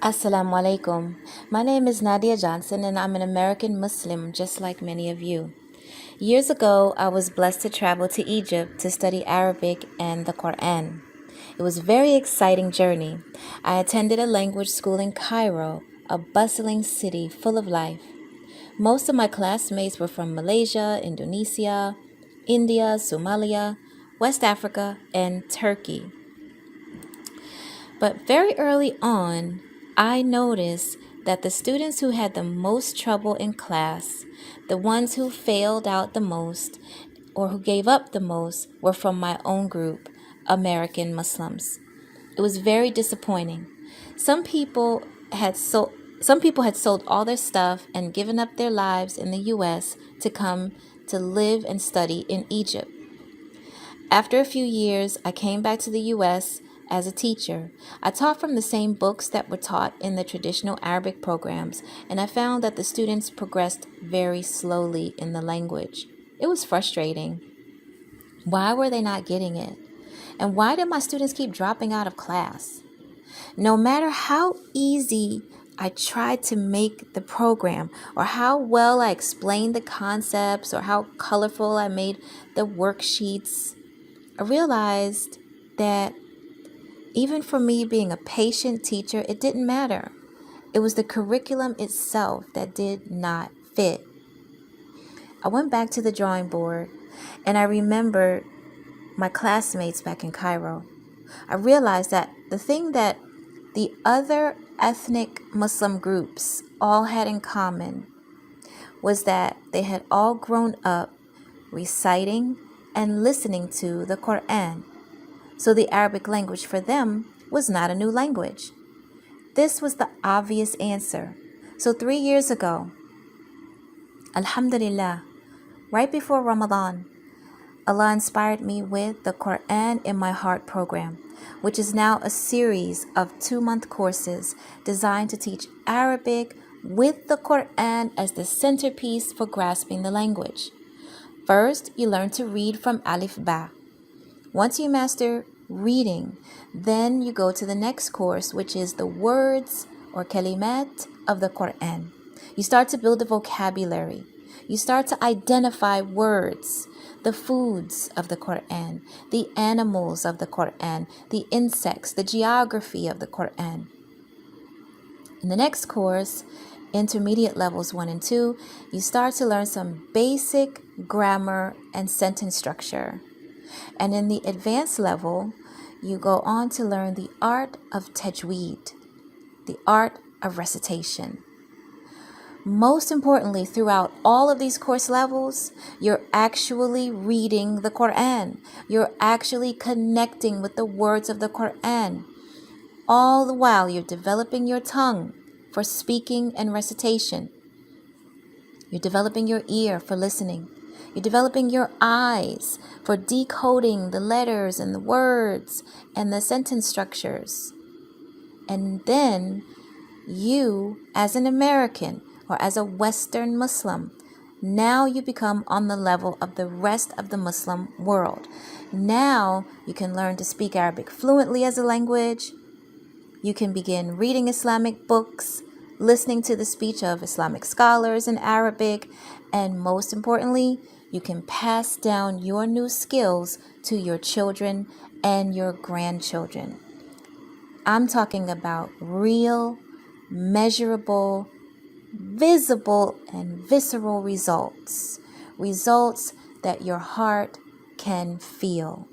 Assalamu alaikum. My name is Nadia Johnson and I'm an American Muslim just like many of you. Years ago, I was blessed to travel to Egypt to study Arabic and the Quran. It was a very exciting journey. I attended a language school in Cairo, a bustling city full of life. Most of my classmates were from Malaysia, Indonesia, India, Somalia, West Africa, and Turkey. But very early on, I noticed that the students who had the most trouble in class, the ones who failed out the most, or who gave up the most, were from my own group, American Muslims. It was very disappointing. Some people had sold all their stuff and given up their lives in the US to come to live and study in Egypt. After a few years, I came back to the U.S. as a teacher. I taught from the same books that were taught in the traditional Arabic programs, and I found that the students progressed very slowly in the language. It was frustrating. Why were they not getting it? And why did my students keep dropping out of class? No matter how easy I tried to make the program, or how well I explained the concepts, or how colorful I made the worksheets, I realized that even for me being a patient teacher, it didn't matter. It was the curriculum itself that did not fit. I went back to the drawing board and I remembered my classmates back in Cairo. I realized that the thing that the other ethnic Muslim groups all had in common was that they had all grown up reciting and listening to the Quran. So the Arabic language for them was not a new language. This was the obvious answer. So 3 years ago, Alhamdulillah, right before Ramadan, Allah inspired me with the Quran in My Heart program, which is now a series of 2-month courses designed to teach Arabic with the Quran as the centerpiece for grasping the language. First, you learn to read from Alif Ba. Once you master reading, then you go to the next course, which is the words or kalimat of the Quran. You start to build a vocabulary. You start to identify words, the foods of the Quran, the animals of the Quran, the insects, the geography of the Quran. In the next course, intermediate levels 1 and 2, you start to learn some basic grammar and sentence structure. And in the advanced level, you go on to learn the art of tajweed, the art of recitation. Most importantly, throughout all of these course levels, you're actually reading the Quran. You're actually connecting with the words of the Quran. All the while, you're developing your tongue for speaking and recitation. You're developing your ear for listening. You're developing your eyes for decoding the letters and the words and the sentence structures. And then you, as an American or as a Western Muslim, now you become on the level of the rest of the Muslim world. Now you can learn to speak Arabic fluently as a language. You can begin reading Islamic books, listening to the speech of Islamic scholars in Arabic, and most importantly, you can pass down your new skills to your children and your grandchildren. I'm talking about real, measurable, visible, and visceral results. Results that your heart can feel.